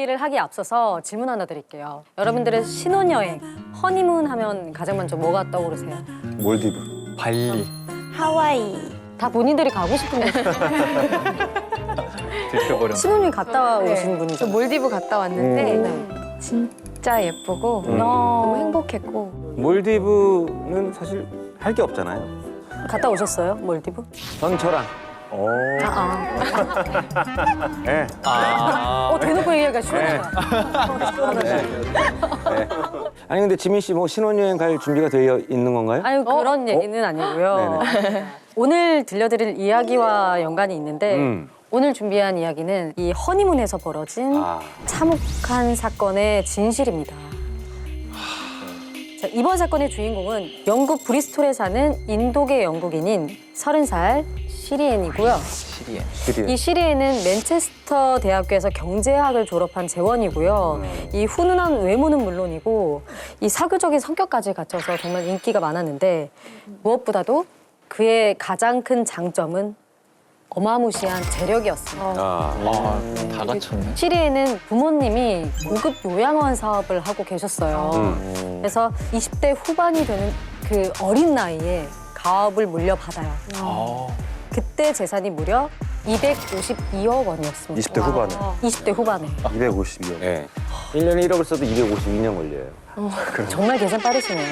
이야기를 하기에 앞서서 질문 하나 드릴게요. 여러분들의 신혼여행, 허니문 하면 가장 먼저 뭐가 떠오르세요? 몰디브. 발리. 하와이. 다 본인들이 가고 싶은 곳. 들켜버렸네. 신혼여행 갔다 오신 저 분이죠? 몰디브 갔다 왔는데 네. 진짜 예쁘고 음. 너무 행복했고 몰디브는 사실 할 게 없잖아요. 갔다 오셨어요? 몰디브? 전 저랑. 오. 네. 대놓고 얘기하니까 네. 시원하다. 네. 아니 근데 지민 씨 뭐 신혼여행 갈 준비가 되어 있는 건가요? 아유, 그런 얘기는 아니고요. 오늘 들려드릴 이야기와 연관이 있는데 오늘 준비한 이야기는 이 허니문에서 벌어진 참혹한 사건의 진실입니다. 자, 이번 사건의 주인공은 영국 브리스톨에 사는 인도계 영국인인 30살 시리엔이고요. 이 시리엔은 맨체스터 대학교에서 경제학을 졸업한 재원이고요. 이 훈훈한 외모는 물론이고 이 사교적인 성격까지 갖춰서 정말 인기가 많았는데 무엇보다도 그의 가장 큰 장점은 어마무시한 재력이었습니다. 다 갖췄네. 시리에는 부모님이 고급 요양원 사업을 하고 계셨어요. 그래서 20대 후반이 되는 그 어린 나이에 가업을 물려받아요. 그때 재산이 무려 252억 원이었습니다. 20대 후반에. 20대 후반에. 252억. 네. 1년에 1억을 써도 252년 걸려요. 정말 계산 빠르시네요.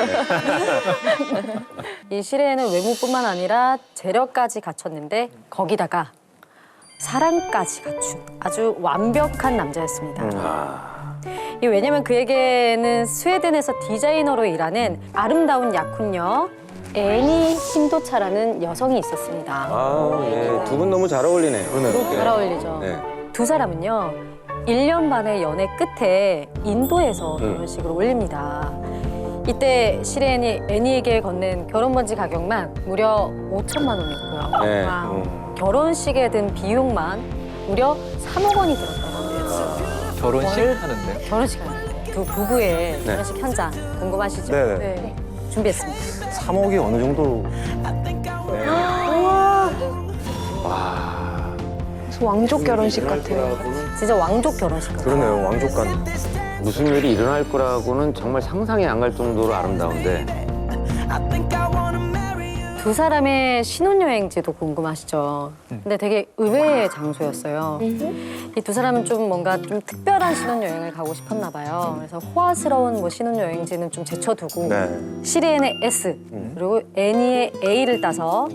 이 시레에는 외모뿐만 아니라 재력까지 갖췄는데 거기다가 사랑까지 갖춘 아주 완벽한 남자였습니다. 이 왜냐면 그에게는 스웨덴에서 디자이너로 일하는 아름다운 약혼녀 애니 힌도차라는 여성이 있었습니다. 예. 두 분 너무 잘 어울리네요. 잘 어울리죠. 네. 두 사람은요 1년 반의 연애 끝에 인도에서 결혼식을 올립니다. 이때 시레인이 애니에게 건넨 결혼 반지 가격만 무려 5천만 원이었고요. 네. 결혼식에 든 비용만 무려 3억 원이 들었다고 합니다. 결혼식 하는데? 결혼식 하는데 두 부부의 결혼식 현장 궁금하시죠? 네. 준비했습니다. 3억이 어느 정도로? 왕족 결혼식 같아요. 진짜 왕족 결혼식 같아요. 그러네요. 왕족간. 무슨 일이 일어날 거라고는 정말 상상이 안 갈 정도로 아름다운데. 두 사람의 신혼여행지도 궁금하시죠? 근데 되게 의외의 장소였어요. 이 두 사람은 좀 뭔가 좀 특별한 신혼여행을 가고 싶었나 봐요. 그래서 호화스러운 뭐 신혼여행지는 좀 제쳐두고 시리엔의 S 그리고 애니의 A를 따서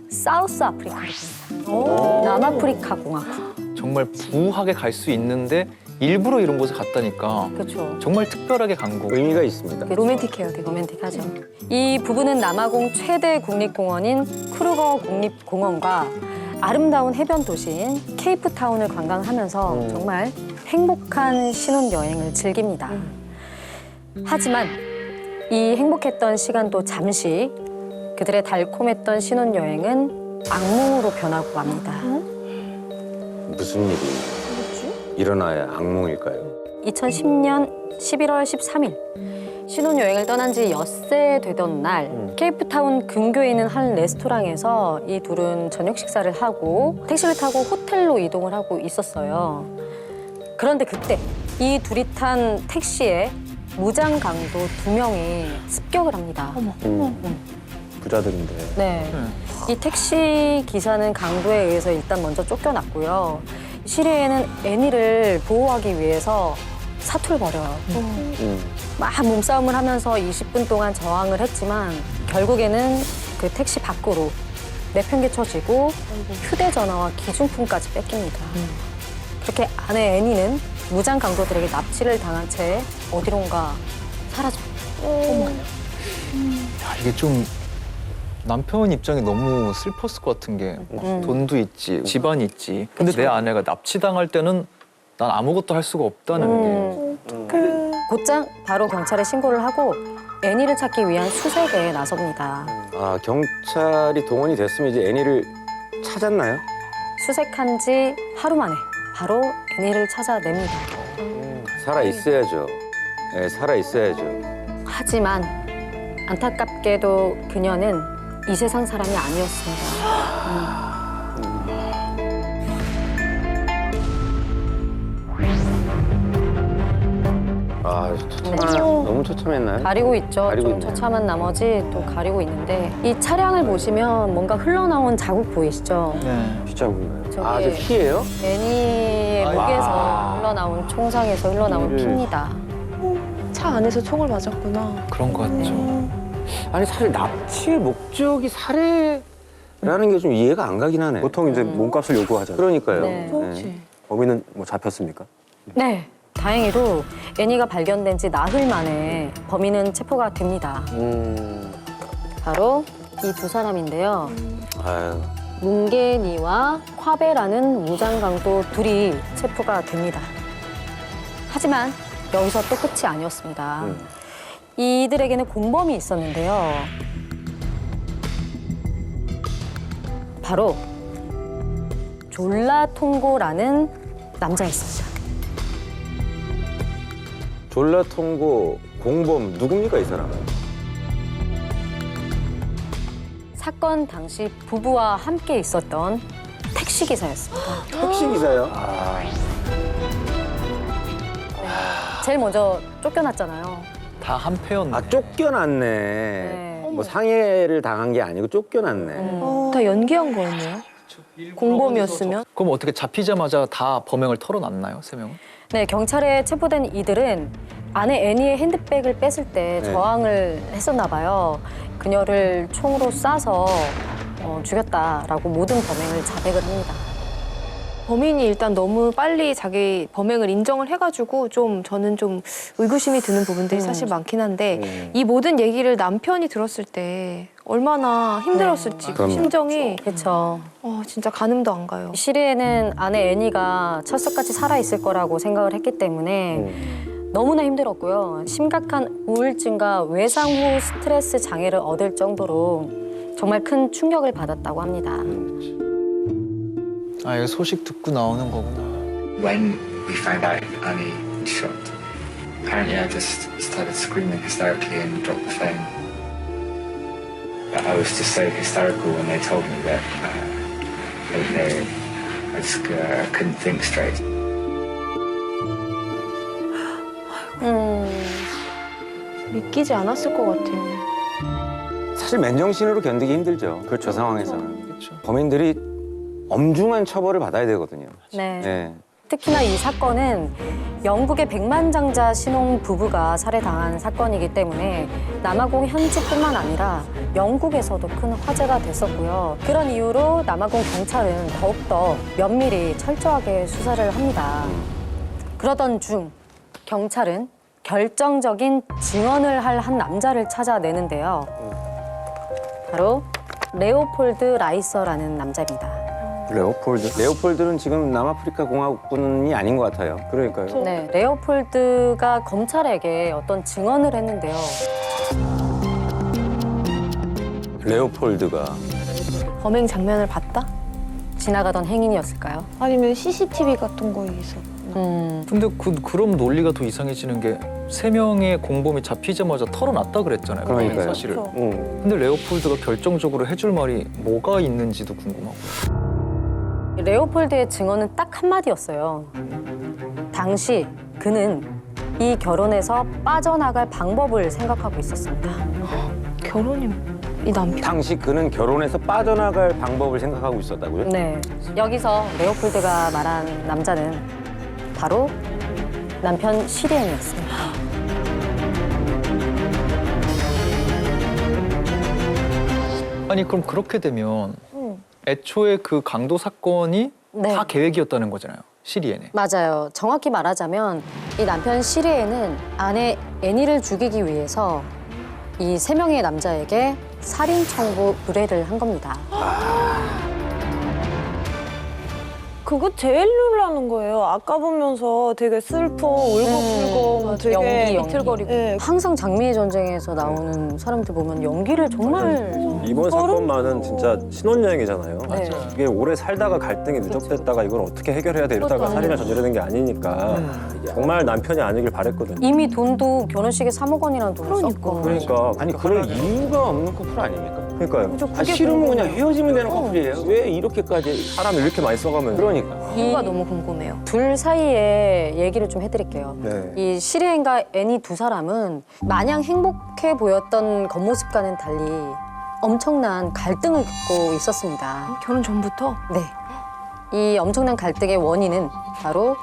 사우스 아프리카를 갑니다. 남아프리카 공화국. 정말 부하게 갈 수 있는데 일부러 이런 곳에 갔다니까 그렇죠. 정말 특별하게 간 거고. 의미가 있습니다. 로맨틱해요. 되게 로맨틱하죠. 이 부부는 남아공 최대 국립공원인 크루거 국립공원과 아름다운 해변 도시인 케이프타운을 관광하면서 정말 행복한 신혼여행을 즐깁니다. 하지만 이 행복했던 시간도 잠시 그들의 달콤했던 신혼여행은 악몽으로 변하고 맙니다. 무슨 일이 일어나야 악몽일까요? 2010년 11월 13일 신혼여행을 떠난 지 엿새 되던 날 케이프타운 근교에 있는 한 레스토랑에서 이 둘은 저녁 식사를 하고 택시를 타고 호텔로 이동을 하고 있었어요. 그런데 그때 이 둘이 탄 택시에 무장 강도 2명이 습격을 합니다. 부자들인데. 네. 이 택시 기사는 강도에 의해서 일단 먼저 쫓겨났고요. 시리에는 애니를 보호하기 위해서 사투를 벌여요. 막 몸싸움을 하면서 20분 동안 저항을 했지만 결국에는 그 택시 밖으로 내팽개쳐지고 휴대전화와 기중품까지 뺏깁니다. 그렇게 아내 애니는 무장 강도들에게 납치를 당한 채 어디론가 사라집니다. 야, 이게 좀 남편 입장이 너무 슬펐을 것 같은 게 돈도 있지, 집안이 있지. 근데 내 아내가 납치당할 때는 난 아무것도 할 수가 없다는 게. 곧장 바로 경찰에 신고를 하고 애니를 찾기 위한 수색에 나섭니다. 아, 경찰이 동원이 됐으면 이제 애니를 찾았나요? 수색한 지 하루 만에 바로 애니를 찾아냅니다. 살아 있어야죠. 네, 살아 있어야죠. 하지만 안타깝게도 그녀는 이 세상 사람이 아니었습니다. 아, 너무 처참했나요? 가리고 있죠. 가리고 좀 있네요. 처참한 나머지 또 가리고 있는데 이 차량을 보시면 뭔가 흘러나온 자국 보이시죠? 네. 진짜 뭔가요? 저게 아, 저 피예요? 애니의 아이고. 목에서 흘러나온 총상에서 흘러나온 피를. 피입니다. 차 안에서 총을 맞았구나. 그런 거 같죠. 아니 사실 납치의 목적이 살해라는 게 좀 이해가 안 가긴 하네. 보통 이제 몸값을 요구하잖아요. 그러니까요. 네. 네. 범인은 뭐 잡혔습니까? 네. 다행히도 애니가 발견된 지 나흘 만에 범인은 체포가 됩니다. 바로 이 두 사람인데요. 아유, 뭉게니와 콰베라는 무장강도 둘이 체포가 됩니다. 하지만 여기서 또 끝이 아니었습니다. 이들에게는 공범이 있었는데요. 바로 졸라통고라는 남자였습니다. 졸라통고 공범 누굽니까 이 사람은? 사건 당시 부부와 함께 있었던 택시기사였습니다. 택시 기사요? 아, 제일 먼저 쫓겨났잖아요. 다 한패였네. 아 쫓겨났네. 네. 뭐 상해를 당한 게 아니고 쫓겨났네. 다 연기한 거였네요. 공범이었으면. 그럼 어떻게 잡히자마자 다 범행을 털어놨나요, 세 명은? 네, 경찰에 체포된 이들은 아내 애니의 핸드백을 뺐을 때 네. 저항을 했었나 봐요. 그녀를 총으로 쏴서 죽였다라고 모든 범행을 자백을 합니다. 범인이 일단 너무 빨리 자기 범행을 인정을 해가지고 저는 좀 의구심이 드는 부분들이 사실 많긴 한데 이 모든 얘기를 남편이 들었을 때 얼마나 힘들었을지 그 그럼요. 심정이 그렇죠. 진짜 가늠도 안 가요. 시리에는 아내 애니가 철석같이 살아있을 거라고 생각을 했기 때문에 너무나 힘들었고요. 심각한 우울증과 외상 후 스트레스 장애를 얻을 정도로 정말 큰 충격을 받았다고 합니다. 아, 이거 소식 듣고 나오는 거구나. When we found out Annie was shot, apparently I just started screaming hysterically and dropped the phone. But I was just so hysterical when they told me that I just couldn't think straight. 믿기지 않았을 것 같아요. 사실 맨정신으로 견디기 힘들죠. 저 상황에서는. 그렇죠. 범인들이 엄중한 처벌을 받아야 되거든요. 네. 네. 특히나 이 사건은 영국의 백만장자 신혼 부부가 살해당한 사건이기 때문에 남아공 현지뿐만 아니라 영국에서도 큰 화제가 됐었고요. 그런 이유로 남아공 경찰은 더욱더 면밀히 철저하게 수사를 합니다. 그러던 중 경찰은 결정적인 증언을 할 한 남자를 찾아내는데요. 바로 레오폴드 라이서라는 남자입니다. 레오폴드는 지금 남아프리카 공화국군이 아닌 것 같아요. 그러니까요. 네, 레오폴드가 검찰에게 어떤 증언을 했는데요. 레오폴드가 범행 장면을 봤다? 지나가던 행인이었을까요? 아니면 CCTV 같은 거에 있어. 근데 그럼 논리가 더 이상해지는 게 세 명의 공범이 잡히자마자 털어놨다 그랬잖아요. 범행 그러니까요. 사실을. 그렇죠. 근데 레오폴드가 결정적으로 해줄 말이 뭐가 있는지도 궁금하고. 레오폴드의 증언은 딱 한마디였어요. 당시 그는 이 결혼에서 빠져나갈 방법을 생각하고 있었습니다. 결혼이 이 남편. 당시 그는 결혼해서 빠져나갈 방법을 생각하고 있었다고요? 네, 여기서 레오폴드가 말한 남자는 바로 남편 시리엔이었습니다. 아니 그럼 그렇게 되면 애초에 그 강도 사건이 네. 다 계획이었다는 거잖아요. 시리엔에. 맞아요. 정확히 말하자면 이 남편 시리엔은 아내 애니를 죽이기 위해서 이 세 명의 남자에게 살인 청부 의뢰를 한 겁니다. 그거 제일 놀라는 거예요. 아까 보면서 되게 슬퍼, 울고불고, 되게 연기. 비틀거리고. 네. 항상 장미의 전쟁에서 나오는 사람들 보면 연기를 정말 이번 사건만은 진짜 신혼여행이잖아요. 네. 이게 오래 살다가 갈등이 누적됐다가 이걸 어떻게 해결해야 돼 이러다가 살인을 저지르는 게 아니니까 정말 남편이 아니길 바랬거든요. 이미 돈도 결혼식에 3억 원이라는 돈을 썼고 그러니까 아니 그럴 이유가 없는 커플 아닙니까? 그러니까요. 저 아, 그게 싫으면 그냥 궁금해요. 헤어지면 되는 커플이에요. 왜 이렇게까지? 사람을 이렇게 많이 써가면. 그러니까. 이유가 너무 궁금해요. 둘 사이에 얘기를 좀 해드릴게요. 네. 이 시리엔과 애니 두 사람은 마냥 행복해 보였던 겉모습과는 달리 엄청난 갈등을 겪고 있었습니다. 결혼 전부터? 네. 이 엄청난 갈등의 원인은 바로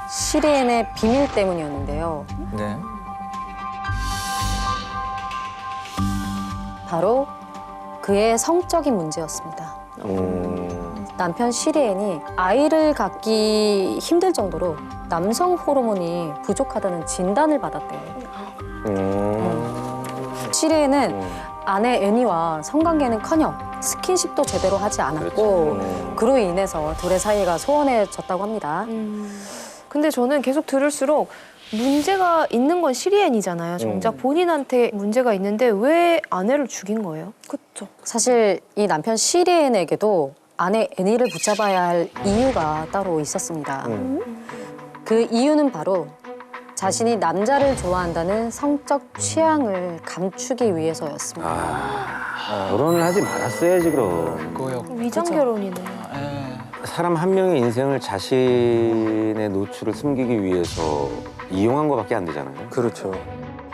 시리엔의 비밀 때문이었는데요. 네. 바로 그의 성적인 문제였습니다. 남편 시리엔이 아이를 갖기 힘들 정도로 남성 호르몬이 부족하다는 진단을 받았대요. 시리엔은 아내 애니와 성관계는커녕 스킨십도 제대로 하지 않았고 그로 인해서 둘의 사이가 소원해졌다고 합니다. 근데 저는 계속 들을수록 문제가 있는 건 시리엔이잖아요. 정작 본인한테 문제가 있는데 왜 아내를 죽인 거예요? 그쵸. 사실 이 남편 시리엔에게도 아내 애니를 붙잡아야 할 이유가 따로 있었습니다. 그 이유는 바로 자신이 남자를 좋아한다는 성적 취향을 감추기 위해서였습니다. 결혼을 하지 말았어야지 그럼. 그거요. 위장 그쵸. 결혼이네. 사람 한 명의 인생을 자신의 노출을 숨기기 위해서 이용한 거밖에 안 되잖아요. 그렇죠.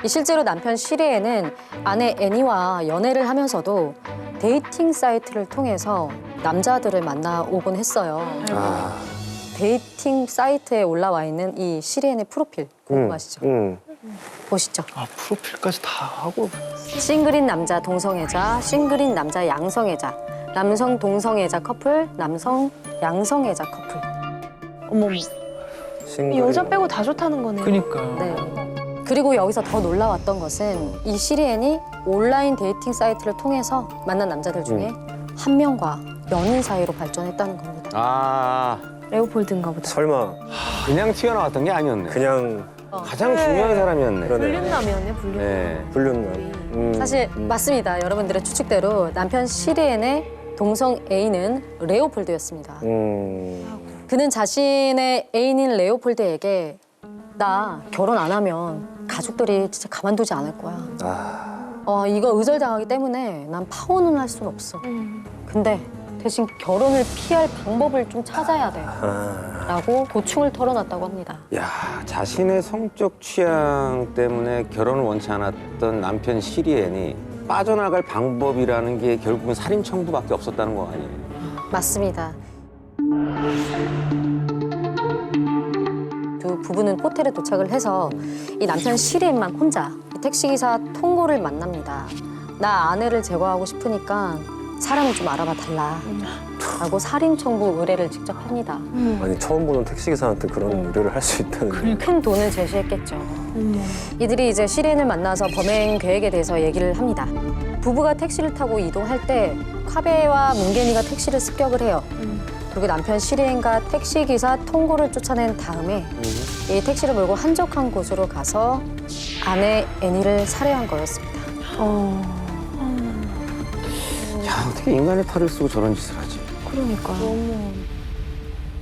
이 실제로 남편 시리엔은 아내 애니와 연애를 하면서도 데이팅 사이트를 통해서 남자들을 만나오곤 했어요. 데이팅 사이트에 올라와 있는 이 시리엔의 프로필 궁금하시죠? 보시죠. 아 프로필까지 다 하고. 싱글인 남자 동성애자, 싱글인 남자 양성애자, 남성 동성애자 커플, 남성 양성애자 커플. 어머머. 여자 빼고 다 좋다는 거네요. 그니까요. 네. 그리고 여기서 더 놀라웠던 것은 이 시리엔이 온라인 데이팅 사이트를 통해서 만난 남자들 중에 한 명과 연인 사이로 발전했다는 겁니다. 아, 레오폴드인가 보다. 설마 그냥 튀어나왔던 게 아니었네. 그냥 가장 중요한 사람이었네. 그러네. 불륜남이었네, 불륜남. 네. 불륜남. 사실 맞습니다. 여러분들의 추측대로 남편 시리엔의 동성 애인은 레오폴드였습니다. 그는 자신의 애인인 레오폴드에게 나 결혼 안 하면 가족들이 진짜 가만두지 않을 거야. 이거 의절당하기 때문에 난 파혼은 할 수는 없어. 근데 대신 결혼을 피할 방법을 좀 찾아야 돼. 라고 고충을 털어놨다고 합니다. 야, 자신의 성적 취향 때문에 결혼을 원치 않았던 남편 시리엔이 빠져나갈 방법이라는 게 결국은 살인 청부밖에 없었다는 거 아니에요? 맞습니다. 두 부부는 호텔에 도착을 해서 이 남편 시리엔만 혼자 이 택시기사 통고를 만납니다. 나 아내를 제거하고 싶으니까 사람을 좀 알아봐 달라. 라고 살인 청부 의뢰를 직접 합니다. 아니 처음 보는 택시기사한테 그런 의뢰를 할 수 있다는. 큰 돈을 제시했겠죠. 이들이 이제 시리엔을 만나서 범행 계획에 대해서 얘기를 합니다. 부부가 택시를 타고 이동할 때 카베와 문게니가 택시를 습격을 해요. 그리고 남편 시리엔과 택시기사 통고를 쫓아낸 다음에 이 택시를 몰고 한적한 곳으로 가서 아내 애니를 살해한 거였습니다. 야, 어떻게 인간의 탈을 쓰고 저런 짓을 하지? 그러니까요.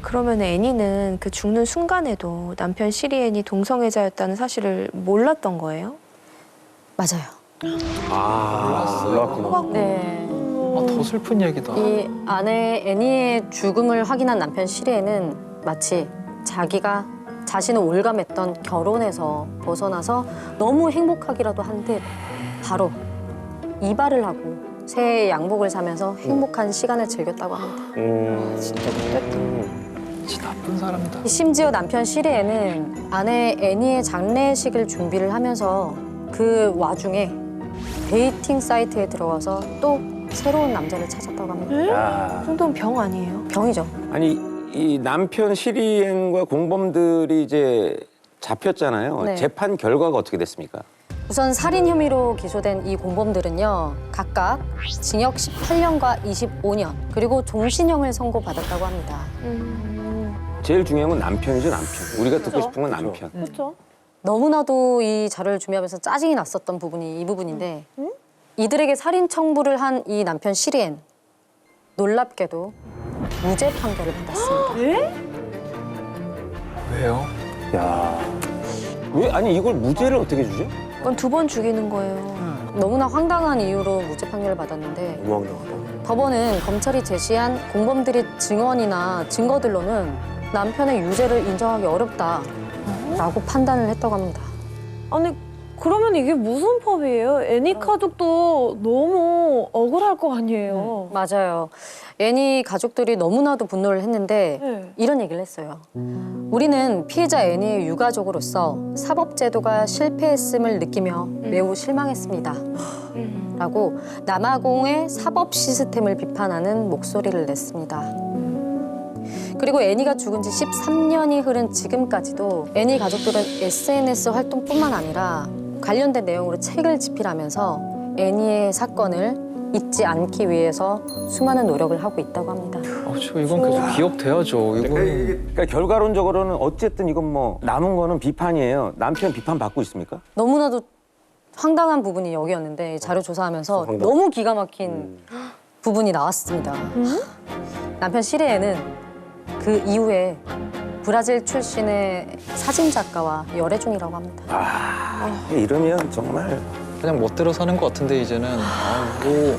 그러면 애니는 그 죽는 순간에도 남편 시리엔이 동성애자였다는 사실을 몰랐던 거예요? 맞아요. 몰랐구나. 네. 아, 더 슬픈 얘기다. 이 아내 애니의 죽음을 확인한 남편 시리엔은 마치 자기가 자신을 올감했던 결혼에서 벗어나서 너무 행복하기라도 한 듯 바로 이발을 하고 새 양복을 사면서 행복한 시간을 즐겼다고 합니다. 진짜 못됐다. 진짜 나쁜 사람이다. 심지어 남편 시리엔은 아내 애니의 장례식을 준비를 하면서 그 와중에 데이팅 사이트에 들어가서 또 새로운 남자를 찾았다고 합니다. 이 정도면 병 아니에요? 병이죠. 아니, 이 남편 시리엔과 공범들이 이제 잡혔잖아요. 네. 재판 결과가 어떻게 됐습니까? 우선 살인 혐의로 기소된 이 공범들은요. 각각 징역 18년과 25년 그리고 종신형을 선고받았다고 합니다. 제일 중요한 건 남편이죠, 남편. 우리가 듣고 싶은 건 남편. 그렇죠. 너무나도 이 자료를 준비하면서 짜증이 났었던 부분이 이 부분인데 이들에게 살인 청부를 한 이 남편 시리엔 놀랍게도 무죄 판결을 받았습니다. 왜요? 야. 왜? 아니, 이걸 무죄를 어떻게 주죠? 그건 2번 죽이는 거예요. 너무나 황당한 이유로 무죄 판결을 받았는데 너무 황당하다. 법원은 검찰이 제시한 공범들의 증언이나 증거들로는 남편의 유죄를 인정하기 어렵다라고 판단을 했다고 합니다. 아니 그러면 이게 무슨 법이에요? 애니 가족도 너무 억울할 거 아니에요. 맞아요. 애니 가족들이 너무나도 분노를 했는데 네. 이런 얘기를 했어요. 우리는 피해자 애니의 유가족으로서 사법제도가 실패했음을 느끼며 매우 실망했습니다. 라고 남아공의 사법 시스템을 비판하는 목소리를 냈습니다. 그리고 애니가 죽은 지 13년이 흐른 지금까지도 애니 가족들은 SNS 활동뿐만 아니라 관련된 내용으로 책을 집필하면서 애니의 사건을 잊지 않기 위해서 수많은 노력을 하고 있다고 합니다. 이건 계속 기억돼야죠. 이거는 그러니까 결과론적으로는 어쨌든 이건 뭐 남은 거는 비판이에요. 남편 비판 받고 있습니까? 너무나도 황당한 부분이 여기였는데 자료 조사하면서 황당. 너무 기가 막힌 부분이 나왔습니다. 남편 시리에는 그 이후에 브라질 출신의 사진 작가와 열애 중이라고 합니다. 이러면 정말 그냥 멋대로 사는 것 같은데 이제는 뭐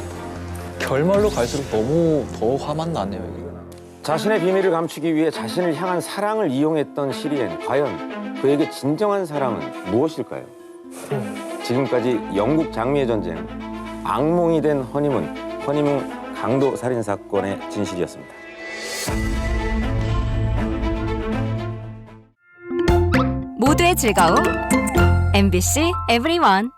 결말로 갈수록 너무 더 화만 나네요. 이게. 자신의 비밀을 감추기 위해 자신을 향한 사랑을 이용했던 시리엔. 과연 그에게 진정한 사랑은 무엇일까요? 지금까지 영국 장미의 전쟁, 악몽이 된 허니문 강도 살인 사건의 진실이었습니다. 모두의 즐거움 MBC EVERYONE